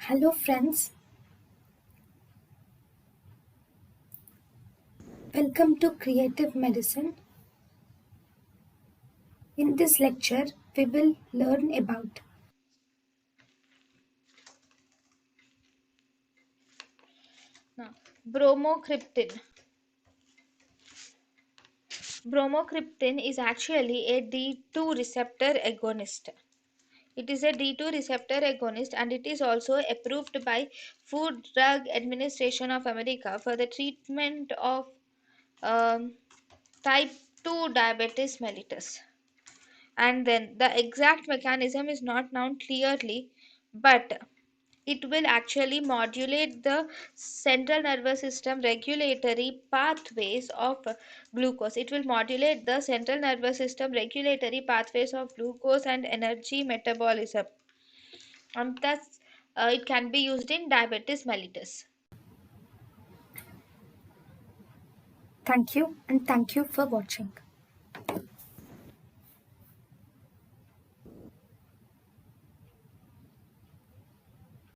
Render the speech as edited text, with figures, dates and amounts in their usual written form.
Hello, friends. Welcome to Creative Medicine. In this lecture, we will learn about Now, bromocriptine. Bromocriptine is actually a D2 receptor agonist. It is a D2 receptor agonist and it is also approved by Food Drug Administration of America for the treatment of um, type 2 diabetes mellitus. And then the exact mechanism is not known clearly, but it will actually modulate the central nervous system regulatory pathways of glucose. It will modulate the central nervous system regulatory pathways of glucose and energy metabolism, and thus it can be used in diabetes mellitus. thank you and thank you for watching.